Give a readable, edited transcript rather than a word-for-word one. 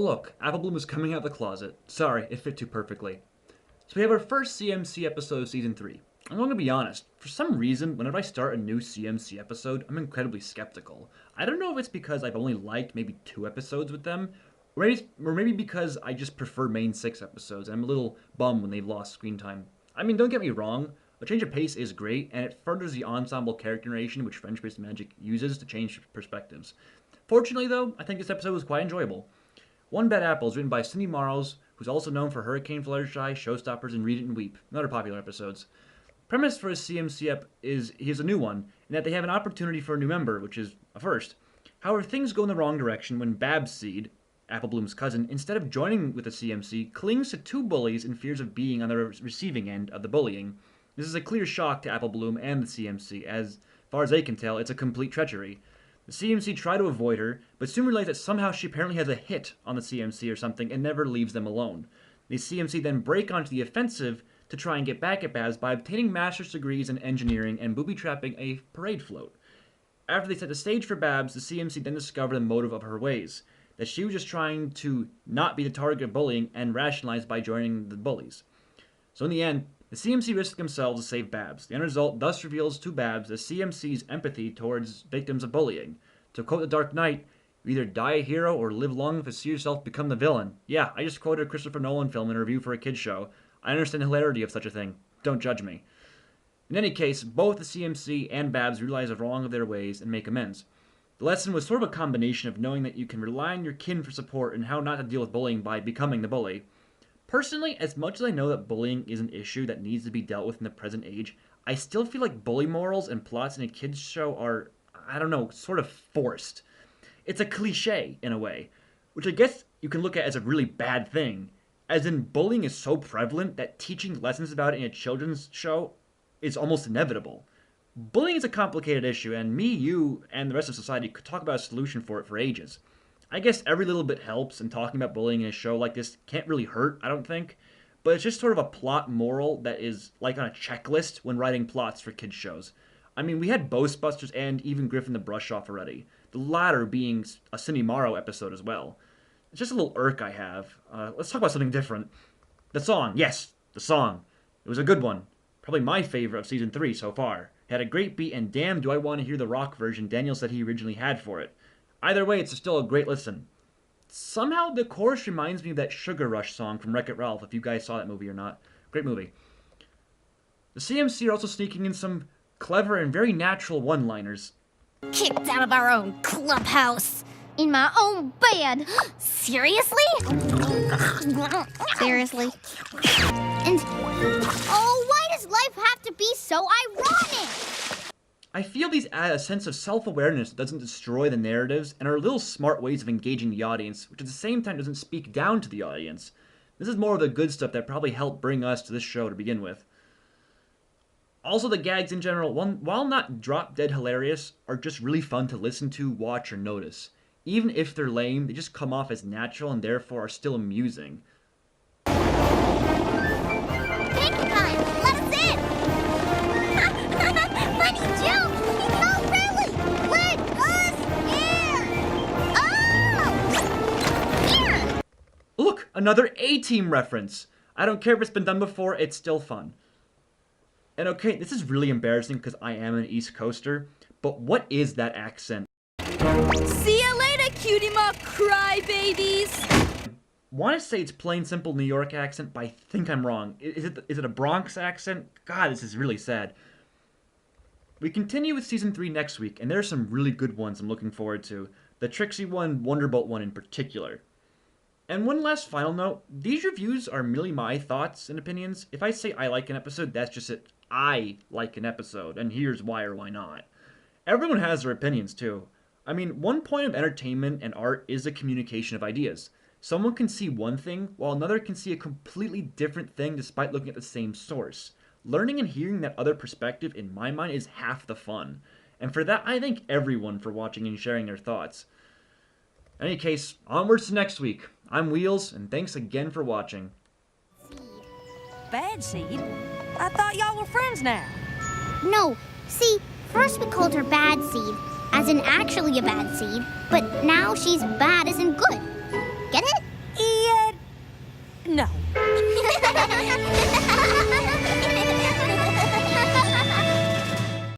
look, Apple Bloom is coming out of the closet. Sorry, it fit too perfectly. So we have our first CMC episode of Season 3. I'm going to be honest, for some reason, whenever I start a new CMC episode, I'm incredibly skeptical. I don't know if it's because I've only liked maybe 2 episodes with them, or maybe because I just prefer main 6 episodes, and I'm a little bummed when they've lost screen time. I mean, don't get me wrong, a change of pace is great, and it furthers the ensemble character narration which French-based magic uses to change perspectives. Fortunately, though, I think this episode was quite enjoyable. One Bad Apple is written by Cindy Marles, who's also known for Hurricane, Fluttershy, Showstoppers, and Read It and Weep, another popular episodes. Premise for his CMC ep is he has a new one, in that they have an opportunity for a new member, which is a first. However, things go in the wrong direction when Babs Seed, Apple Bloom's cousin, instead of joining with the CMC, clings to 2 bullies in fears of being on the receiving end of the bullying. This is a clear shock to Apple Bloom and the CMC, as far as they can tell, it's a complete treachery. The CMC try to avoid her, but soon realize that somehow she apparently has a hit on the CMC or something and never leaves them alone. The CMC then break onto the offensive to try and get back at Babs by obtaining master's degrees in engineering and booby-trapping a parade float. After they set the stage for Babs, the CMC then discover the motive of her ways, that she was just trying to not be the target of bullying and rationalize by joining the bullies. So in the end, the CMC risk themselves to save Babs. The end result thus reveals to Babs the CMC's empathy towards victims of bullying. To quote The Dark Knight, you either die a hero or live long enough to see yourself become the villain. Yeah, I just quoted a Christopher Nolan film in a review for a kid's show. I understand the hilarity of such a thing. Don't judge me. In any case, both the CMC and Babs realize the wrong of their ways and make amends. The lesson was sort of a combination of knowing that you can rely on your kin for support and how not to deal with bullying by becoming the bully. Personally, as much as I know that bullying is an issue that needs to be dealt with in the present age, I still feel like bully morals and plots in a kids' show are, I don't know, sort of forced. It's a cliche, in a way, which I guess you can look at as a really bad thing, as in bullying is so prevalent that teaching lessons about it in a children's show is almost inevitable. Bullying is a complicated issue, and me, you, and the rest of society could talk about a solution for it for ages. I guess every little bit helps, and talking about bullying in a show like this can't really hurt, I don't think. But it's just sort of a plot moral that is like on a checklist when writing plots for kids' shows. I mean, we had Ghostbusters and even Griffin the Brush-Off already, the latter being a Cindy Morrow episode as well. It's just a little irk I have. Let's talk about something different. The song, yes, the song. It was a good one. Probably my favorite of Season 3 so far. It had a great beat, and damn do I want to hear the rock version Daniel said he originally had for it. Either way, it's still a great listen. Somehow, the chorus reminds me of that Sugar Rush song from Wreck-It Ralph, if you guys saw that movie or not. Great movie. The CMC are also sneaking in some clever and very natural one-liners. Kicked out of our own clubhouse. In my own bed. Seriously? Seriously? And, oh, why does life have to be so ironic? I feel these add a sense of self-awareness that doesn't destroy the narratives and are little smart ways of engaging the audience, which at the same time doesn't speak down to the audience. This is more of the good stuff that probably helped bring us to this show to begin with. Also, the gags in general, while not drop-dead hilarious, are just really fun to listen to, watch, or notice. Even if they're lame, they just come off as natural and therefore are still amusing. Pink time! Let us in! Funny joke! No, really! Let us in! Oh! Here! Look! Another A-Team reference! I don't care if it's been done before, it's still fun. And okay, this is really embarrassing because I am an East Coaster, but what is that accent? See you later, cutie mark crybabies! Want to say it's plain simple New York accent, but I think I'm wrong. Is it a Bronx accent? God, this is really sad. We continue with Season 3 next week, and there are some really good ones I'm looking forward to. The Trixie one, Wonderbolt one in particular. And one last final note, these reviews are merely my thoughts and opinions. If I say I like an episode, that's just it. I like an episode, and here's why or why not. Everyone has their opinions too. I mean, one point of entertainment and art is the communication of ideas. Someone can see one thing, while another can see a completely different thing despite looking at the same source. Learning and hearing that other perspective, in my mind, is half the fun. And for that, I thank everyone for watching and sharing their thoughts. In any case, onwards to next week. I'm Wheels, and thanks again for watching. Bad Seed? I thought y'all were friends now. No, see, first we called her Bad Seed, as in actually a bad seed, but now she's bad as in good. Get it? No.